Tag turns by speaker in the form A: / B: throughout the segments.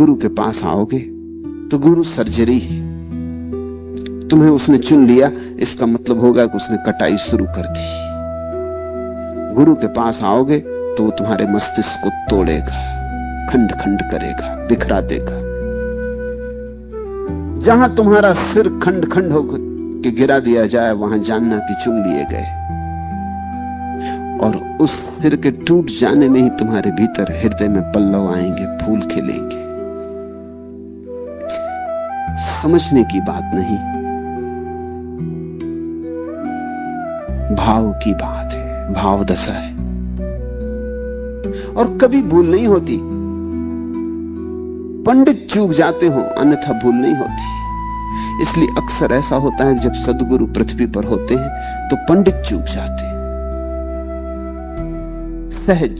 A: गुरु के पास आओगे तो गुरु सर्जरी है। तुम्हें उसने चुन लिया, इसका मतलब होगा कि उसने कटाई शुरू कर दी। गुरु के पास आओगे तो वो तुम्हारे मस्तिष्क को तोड़ेगा, खंड खंड करेगा, बिखरा देगा। जहां तुम्हारा सिर खंड खंड होकर के गिरा दिया जाए, वहां जानना कि चुन लिए गए। और उस सिर के टूट जाने में ही तुम्हारे भीतर हृदय में पल्लव आएंगे, फूल खिलेंगे। समझने की बात नहीं, भाव की बात है, भाव दशा है। और कभी भूल नहीं होती। पंडित चूक जाते हो, अन्यथा भूल नहीं होती। इसलिए अक्सर ऐसा होता है कि जब सद्गुरु पृथ्वी पर होते हैं तो पंडित चूक जाते हैं। सहज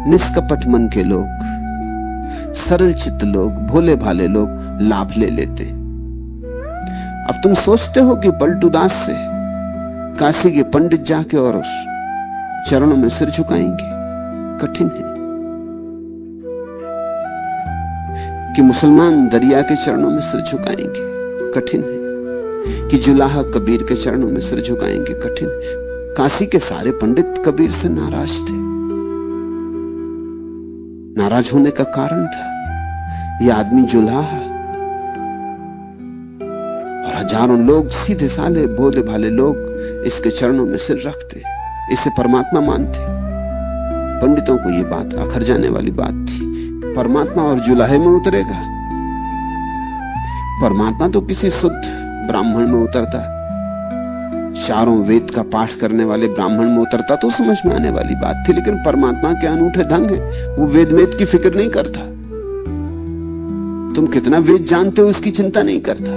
A: निष्कपट मन के लोग, सरल चित्त लोग, भोले भाले लोग लाभ ले लेते। अब तुम सोचते हो कि पलटू दास से काशी के पंडित जाके और चरणों में सिर झुकाएंगे? कठिन है। कि मुसलमान दरिया के चरणों में सिर झुकाएंगे? कठिन है। कि जुलाहा कबीर के चरणों में सिर झुकाएंगे? कठिन है। काशी के सारे पंडित कबीर से नाराज थे। नाराज होने का कारण था यह आदमी जुलाहा, और हजारों लोग सीधे साले भोले भाले लोग इसके चरणों में सिर रखते, इसे परमात्मा मानते। पंडितों को यह बात आखर जाने वाली बात थी। परमात्मा और जुलाहे में उतरेगा? परमात्मा तो किसी शुद्ध ब्राह्मण में उतरता, चारों वेद का पाठ करने वाले ब्राह्मण में उतरता तो समझ में आने वाली बात थी। लेकिन परमात्मा के अनूठे ढंग है, वो वेद की फिक्र नहीं करता। तुम कितना वेद जानते हो इसकी चिंता नहीं करता।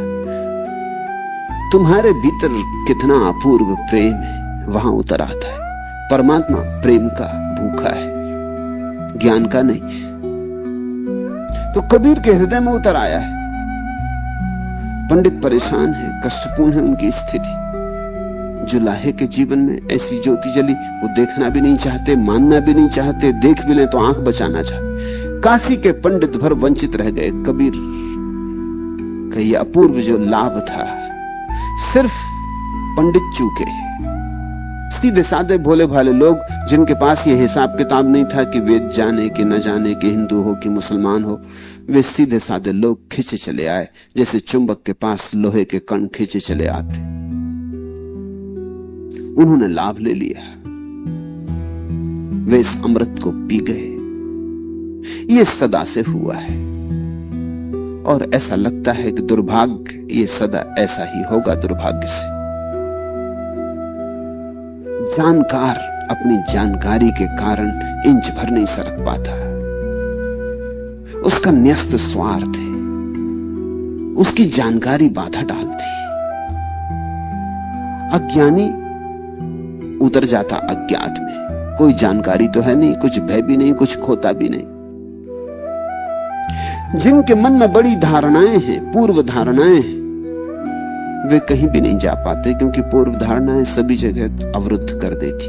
A: तुम्हारे भीतर कितना अपूर्व प्रेम है वहां उतर आता है। परमात्मा प्रेम का भूखा है, ज्ञान का नहीं। तो कबीर के हृदय में उतर आया है। पंडित परेशान है, कष्टपूर्ण है उनकी स्थिति। जुलाहे के जीवन में ऐसी ज्योति जली, वो देखना भी नहीं चाहते, मानना भी नहीं चाहते, देख भी ले तो आंख बचाना चाहते। काशी के पंडित भर वंचित रह गए। कबीर का ये अपूर्व जो लाभ था, सिर्फ पंडित चूके। सीधे साधे भोले भाले लोग जिनके पास ये हिसाब किताब नहीं था कि वेद जाने कि न जाने कि हिंदू हो कि मुसलमान हो, वे सीधे साधे लोग खींचे चले आए, जैसे चुंबक के पास लोहे के कण खींचे चले आते। उन्होंने लाभ ले लिया, वे इस अमृत को पी गए। ये सदा से हुआ है और ऐसा लगता है कि दुर्भाग्य ये सदा ऐसा ही होगा। दुर्भाग्य से जानकार अपनी जानकारी के कारण इंच भर नहीं सरक पाता। उसका न्यस्त स्वार्थ है, उसकी जानकारी बाधा डालती। अज्ञानी उतर जाता अज्ञात में। कोई जानकारी तो है नहीं, कुछ भय भी नहीं, कुछ खोता भी नहीं। जिनके मन में बड़ी धारणाएं हैं, पूर्व धारणाएं हैं, वे कहीं भी नहीं जा पाते, क्योंकि पूर्व धारणाएं सभी जगह अवरुद्ध कर देती।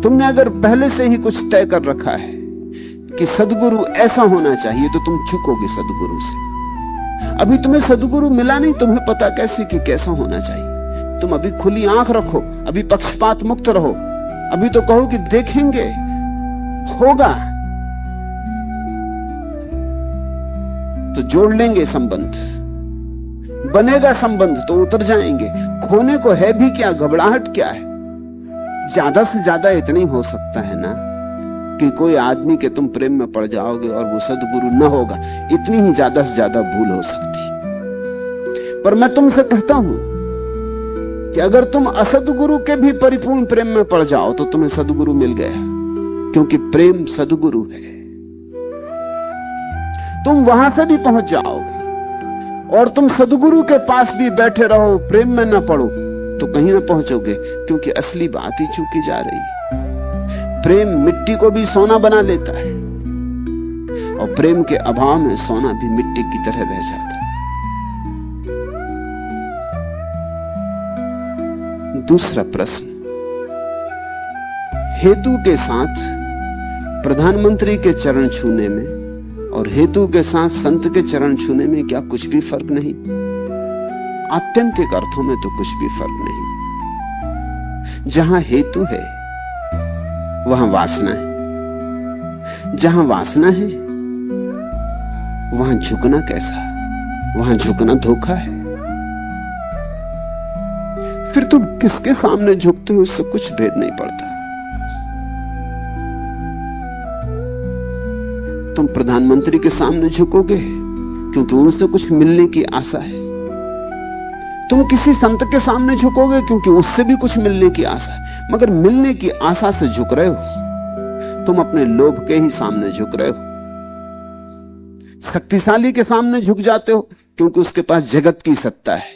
A: तुमने अगर पहले से ही कुछ तय कर रखा है कि सद्गुरु ऐसा होना चाहिए, तो तुम चूकोगे सद्गुरु से। अभी तुम्हें सद्गुरु मिला नहीं, तुम्हें पता कैसे कि कैसा होना चाहिए। तुम अभी खुली आंख रखो, अभी पक्षपात मुक्त रहो, अभी तो कहो कि देखेंगे, होगा तो जोड़ लेंगे संबंध, बनेगा संबंध तो उतर जाएंगे। खोने को है भी क्या, घबराहट क्या है? ज्यादा से ज्यादा इतना ही हो सकता है ना कि कोई आदमी के तुम प्रेम में पड़ जाओगे और वो सद्गुरु न होगा। इतनी ही ज्यादा से ज्यादा भूल हो सकती। पर मैं तुमसे कहता हूं कि अगर तुम असद्गुरु के भी परिपूर्ण प्रेम में पड़ जाओ तो तुम्हें सद्गुरु मिल गया, क्योंकि प्रेम सद्गुरु है। तुम वहां से भी पहुंच जाओगे और तुम सद्गुरु के पास भी बैठे रहो, प्रेम में न पड़ो, तो कहीं ना पहुंचोगे, क्योंकि असली बात ही चूकी जा रही है। प्रेम मिट्टी को भी सोना बना लेता है और प्रेम के अभाव में सोना भी मिट्टी की तरह रह जाता है। दूसरा प्रश्न, हेतु के साथ प्रधानमंत्री के चरण छूने में और हेतु के साथ संत के चरण छूने में क्या कुछ भी फर्क नहीं? आत्यंतिक अर्थों में तो कुछ भी फर्क नहीं। जहां हेतु है वहां वासना है, जहां वासना है वहां झुकना कैसा? वहां झुकना धोखा है। फिर तुम किसके सामने झुकते हो इससे कुछ भेद नहीं पड़ता। तुम प्रधानमंत्री के सामने झुकोगे क्योंकि उनसे कुछ मिलने की आशा है। तुम किसी संत के सामने झुकोगे क्योंकि उससे भी कुछ मिलने की आशा है। मगर मिलने की आशा से झुक रहे हो, तुम अपने लोभ के ही सामने झुक रहे हो। शक्तिशाली के सामने झुक जाते हो क्योंकि उसके पास जगत की सत्ता है,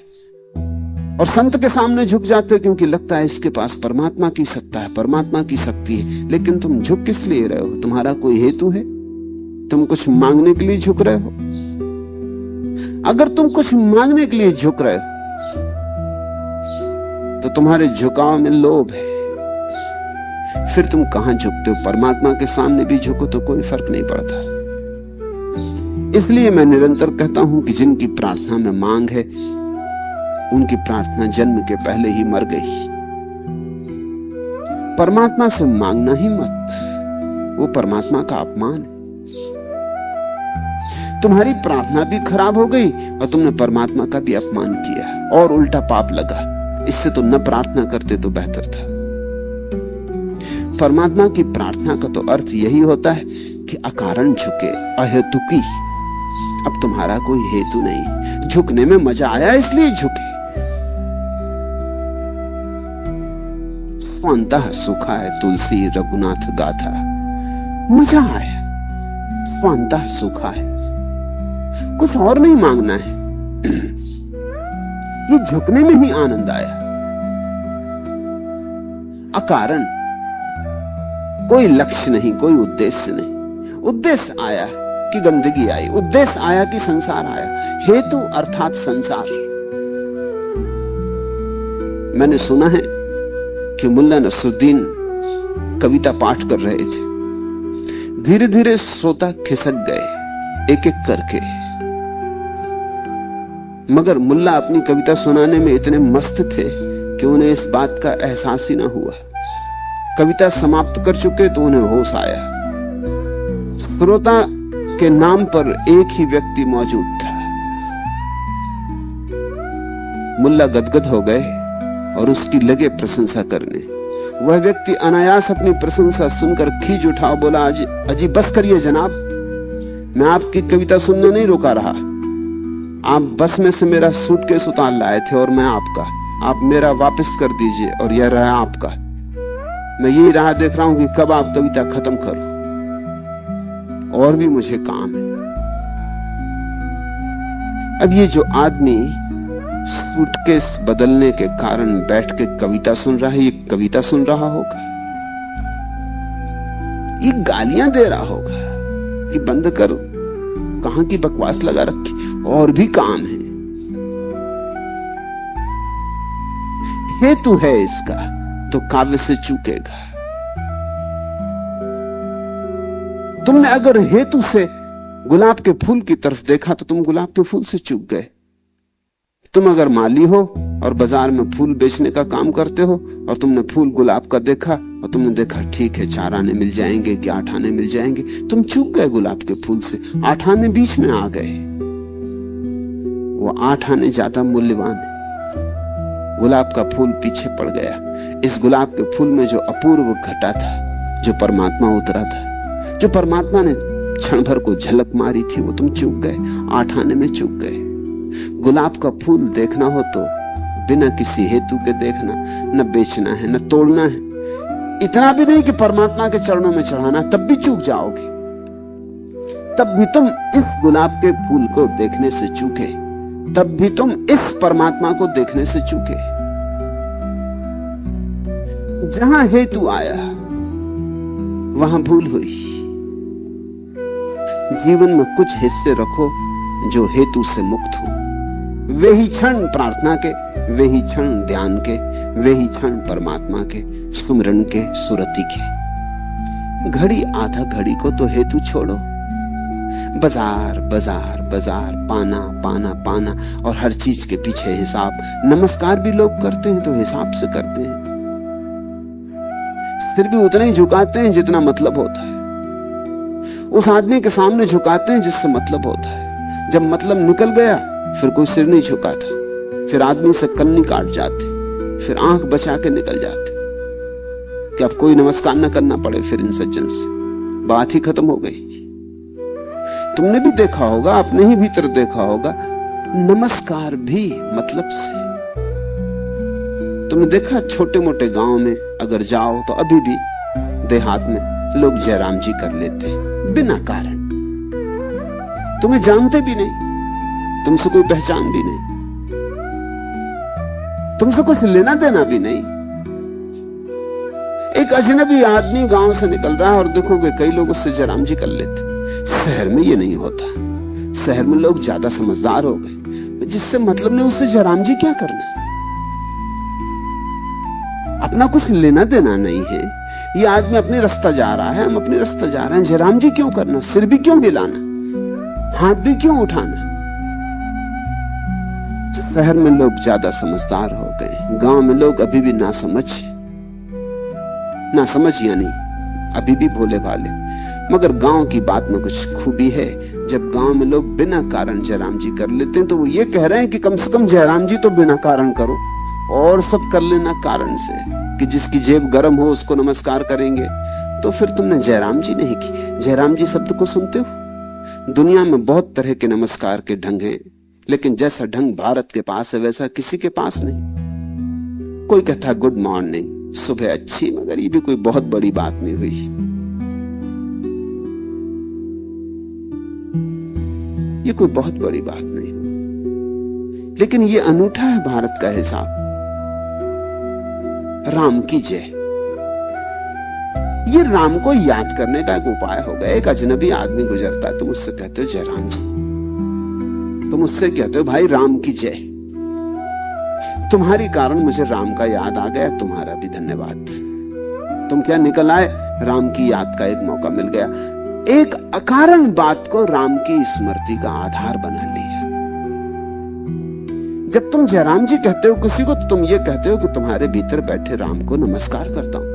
A: और संत के सामने झुक जाते हो क्योंकि लगता है इसके पास परमात्मा की सत्ता है, परमात्मा की शक्ति है। लेकिन तुम झुक किस लिए रहे हो? तुम्हारा कोई हेतु है? तुम कुछ मांगने के लिए झुक रहे हो? अगर तुम कुछ मांगने के लिए झुक रहे हो तो तुम्हारे झुकाव में लोभ है। फिर तुम कहां झुकते हो? परमात्मा के सामने भी झुको तो कोई फर्क नहीं पड़ता। इसलिए मैं निरंतर कहता हूं कि जिनकी प्रार्थना में मांग है उनकी प्रार्थना जन्म के पहले ही मर गई। परमात्मा से मांगना ही मत, वो परमात्मा का अपमान है। तुम्हारी प्रार्थना भी खराब हो गई और तुमने परमात्मा का भी अपमान किया और उल्टा पाप लगा। इससे तो न प्रार्थना करते तो बेहतर था। परमात्मा की प्रार्थना का तो अर्थ यही होता है कि अकारण झुके, अहेतुकी। अब तुम्हारा कोई हेतु नहीं, झुकने में मजा आया इसलिए झुके। स्वांतः सुखा है तुलसी रघुनाथ गाथा, मजा आया, स्वांतः सुखा है, कुछ और नहीं मांगना है। ये झुकने में ही आनंद आया। अकारण, कोई लक्ष्य नहीं, कोई उद्देश्य नहीं। उद्देश्य आया कि गंदगी आई, उद्देश्य आया कि संसार आया। हेतु अर्थात संसार। मैंने सुना है कि मुल्ला नसरुद्दीन कविता पाठ कर रहे थे। धीरे धीरे श्रोता खिसक गए एक एक करके, मगर मुल्ला अपनी कविता सुनाने में इतने मस्त थे कि उन्हें इस बात का एहसास ही ना हुआ। कविता समाप्त कर चुके तो उन्हें होश आया। श्रोता के नाम पर एक ही व्यक्ति मौजूद था। मुल्ला गदगद हो गए और उसकी लगे प्रशंसा करने। वह व्यक्ति अनायास अपनी प्रशंसा सुनकर खींच उठा, बोला, अजी बस करिए जनाब, मैं आपकी कविता सुनने नहीं रोका रहा। आप बस में से मेरा सूटकेस उतार लाए थे और मैं आपका, आप मेरा वापस कर दीजिए और यह रहा आपका। मैं यही राह देख रहा हूं कि कब आप कविता खत्म करो, और भी मुझे काम है। अब ये जो आदमी सूटकेस बदलने के कारण बैठ के कविता सुन रहा है, ये कविता सुन रहा होगा, ये गालियां दे रहा होगा कि बंद कर, कहां की बकवास लगा रखी, और भी काम है। हेतु है इसका तो काव्य से चूकेगा। तुमने अगर हेतु से गुलाब के फूल की तरफ देखा तो तुम गुलाब के फूल से चूक गए। तुम अगर माली हो और बाजार में फूल बेचने का काम करते हो और तुमने फूल गुलाब का देखा और तुमने देखा ठीक है 4 आने मिल जाएंगे कि 8 आने मिल जाएंगे, तुम चूक गए गुलाब के फूल से। 8 आने बीच में आ गए, वो 8 आने ज्यादा मूल्यवान है। गुलाब का फूल पीछे पड़ गया। इस गुलाब के फूल में जो अपूर्व घटा था, जो परमात्मा उतरा था, जो परमात्मा ने क्षण भर को झलक मारी थी, वो तुम चूक गए, 8 आने में चूक गए। गुलाब का फूल देखना हो तो बिना किसी हेतु के देखना, न बेचना है न तोड़ना है, इतना भी नहीं कि परमात्मा के चरणों में चढ़ाना, तब भी चूक जाओगे। तब भी तुम इस गुलाब के फूल को देखने से चूके, तब भी तुम इस परमात्मा को देखने से चूके। जहां हेतु आया वहां भूल हुई। जीवन में कुछ हिस्से रखो जो हेतु से मुक्त हो। वे ही क्षण प्रार्थना के, वे ही क्षण ध्यान के, वे ही क्षण परमात्मा के, सुमिरन के, सुरति के। घड़ी आधा घड़ी को तो हेतु छोड़ो। बाजार बाजार बाजार, पाना पाना पाना, और हर चीज के पीछे हिसाब। नमस्कार भी लोग करते हैं तो हिसाब से करते हैं, सिर भी उतना ही झुकाते हैं जितना मतलब होता है, उस आदमी के सामने झुकाते हैं जिससे मतलब होता है। जब मतलब निकल गया फिर कोई सिर नहीं झुकाता, फिर आदमी से कन्नी काट जाते, फिर आंख बचा के निकल जाते कि अब कोई नमस्कार न करना पड़े फिर इन सज्जन से, बात ही खत्म हो गई। तुमने भी देखा होगा, अपने ही भीतर देखा होगा, नमस्कार भी मतलब से। तुमने देखा छोटे मोटे गांव में अगर जाओ तो अभी भी देहात में लोग जयराम जी कर लेते हैं बिना कारण। तुम्हें जानते भी नहीं, तुमसे कोई पहचान भी नहीं, तुमसे कुछ लेना देना भी नहीं। एक अजनबी आदमी गांव से निकल रहा है और देखोगे कई लोग उससे जयराम जी कर लेते। शहर में ये नहीं होता, शहर में लोग ज्यादा समझदार हो गए, जिससे मतलब नहीं उससे जयराम जी क्या करना, अपना कुछ लेना देना नहीं है। ये आदमी अपने रास्ता जा रहा है, हम अपने रास्ता जा रहे हैं, जयराम जी क्यों करना, सिर भी क्यों हिलाना, हाथ भी क्यों उठाना। शहर में लोग ज्यादा समझदार हो गए, गांव में लोग अभी भी ना समझ यानी अभी भी भोले भाले। मगर गांव की बात में कुछ खूबी है, जब गांव में लोग बिना कारण जयराम जी कर लेते हैं तो वो ये कह रहे हैं कि कम से कम जयराम जी तो बिना कारण करो, और सब कर लेना कारण से, कि जिसकी जेब गर्म हो उसको नमस्कार करेंगे। तो फिर तुमने जयराम जी नहीं की। जयराम जी शब्द को सुनते हो? दुनिया में बहुत तरह के नमस्कार के ढंग हैं, लेकिन जैसा ढंग भारत के पास है वैसा किसी के पास नहीं। कोई कहता है गुड मॉर्निंग, सुबह अच्छी, मगर ये भी कोई बहुत बड़ी बात नहीं हुई। ये कोई बहुत बड़ी बात नहीं हुई, लेकिन ये अनूठा है भारत का हिसाब। राम की जय, ये राम को याद करने का एक उपाय होगा। एक अजनबी आदमी गुजरता है, तुम उससे कहते हो जयराम जी, तुम उससे कहते हो भाई राम की जय। तुम्हारी कारण मुझे राम का याद आ गया, तुम्हारा भी धन्यवाद। तुम क्या निकल आए, राम की याद का एक मौका मिल गया। एक अकारण बात को राम की स्मृति का आधार बना लिया। जब तुम जयराम जी कहते हो किसी को, तो तुम ये कहते हो कि तुम्हारे भीतर बैठे राम को नमस्कार करता हूं।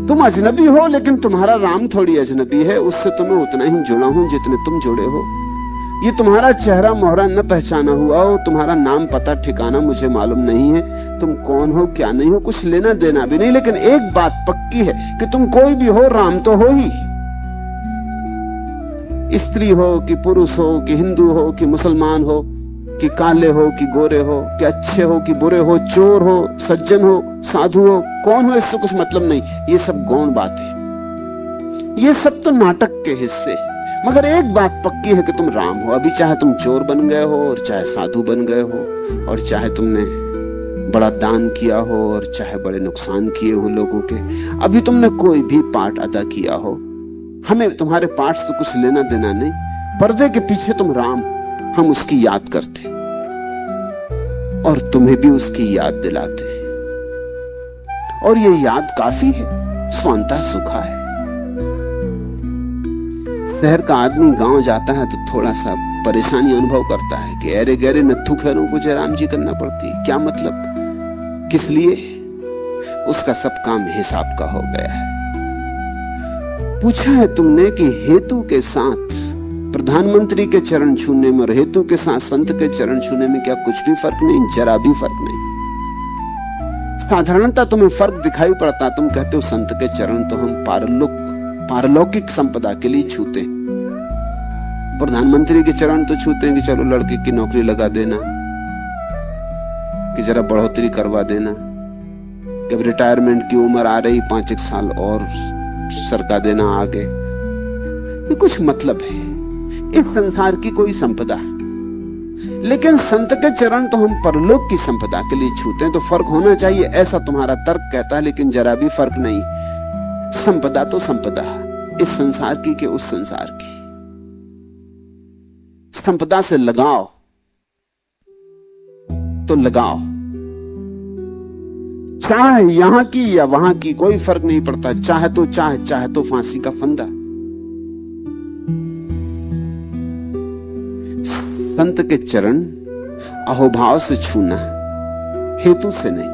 A: तुम अजनबी हो, लेकिन तुम्हारा राम थोड़ी अजनबी है, उससे तुम्हें उतना ही जुड़ा हूं जितने तुम जुड़े हो। ये तुम्हारा चेहरा मोहरा न पहचाना हुआ हो, तुम्हारा नाम पता ठिकाना मुझे मालूम नहीं है, तुम कौन हो क्या नहीं हो कुछ लेना देना भी नहीं, लेकिन एक बात पक्की है कि तुम कोई भी हो, राम तो हो ही। स्त्री हो कि पुरुष हो कि हिंदू हो कि मुसलमान हो कि काले हो कि गोरे हो कि अच्छे हो कि बुरे हो, चोर हो सज्जन हो साधु हो, कौन हो इससे कुछ मतलब नहीं। ये सब गौण बात है, ये सब तो नाटक के हिस्से। मगर एक बात पक्की है कि तुम राम हो। अभी चाहे तुम चोर बन गए हो, और चाहे साधु बन गए हो, और चाहे तुमने बड़ा दान किया हो, और चाहे बड़े नुकसान किए हो लोगों के, अभी तुमने कोई भी पाठ अदा किया हो, हमें तुम्हारे पाठ से कुछ लेना देना नहीं। पर्दे के पीछे तुम राम, हम उसकी याद करते और तुम्हें भी उसकी याद दिलाते, और ये याद काफी है, स्वांता सुखा है। शहर का आदमी गांव जाता है तो थोड़ा सा परेशानी अनुभव करता है कि अरे गहरे नत्थु खैरों को जयराम जी करना पड़ती है, क्या मतलब, किस लिए। उसका सब काम हिसाब का हो गया है। पूछा है तुमने कि हेतु के साथ प्रधानमंत्री के चरण छूने में और हेतु के साथ संत के चरण छूने में क्या कुछ भी फर्क नहीं? जरा भी फर्क नहीं। साधारणता तुम्हें फर्क दिखाई पड़ता, तुम कहते हो संत के चरण तो हम पारलौकिक संपदा के लिए छूते, प्रधानमंत्री के चरण तो छूते हैं कि चलो लड़के की नौकरी लगा देना, कि जरा बढ़ोतरी करवा देना, कि रिटायरमेंट की उम्र आ रही 5-1 साल और सरका देना आगे। ये कुछ मतलब है, इस संसार की कोई संपदा। लेकिन संत के चरण तो हम परलोक की संपदा के लिए छूते हैं, तो फर्क होना चाहिए ऐसा तुम्हारा तर्क कहता है, लेकिन जरा भी फर्क नहीं। संपदा तो संपदा, इस संसार की के उस संसार की। संपदा से लगाओ तो लगाओ, चाहे यहां की या वहां की कोई फर्क नहीं पड़ता, चाहे तो फांसी का फंदा। संत के चरण अहोभाव से छूना, हेतु से नहीं,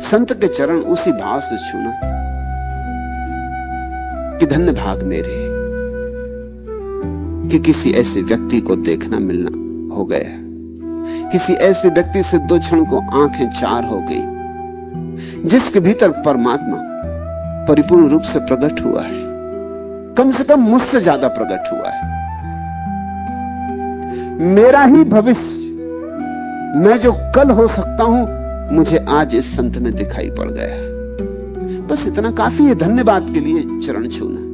A: संत के चरण उसी भाव से छूना कि धन्य भाग मेरे कि किसी ऐसे व्यक्ति को देखना मिलना हो गया, किसी ऐसे व्यक्ति से दो क्षण को आंखें चार हो गई जिसके भीतर परमात्मा परिपूर्ण रूप से प्रकट हुआ है, कम से कम मुझसे ज्यादा प्रकट हुआ है। मेरा ही भविष्य, मैं जो कल हो सकता हूं, मुझे आज इस संत में दिखाई पड़ गया। बस इतना काफी है धन्यवाद के लिए चरण छूना।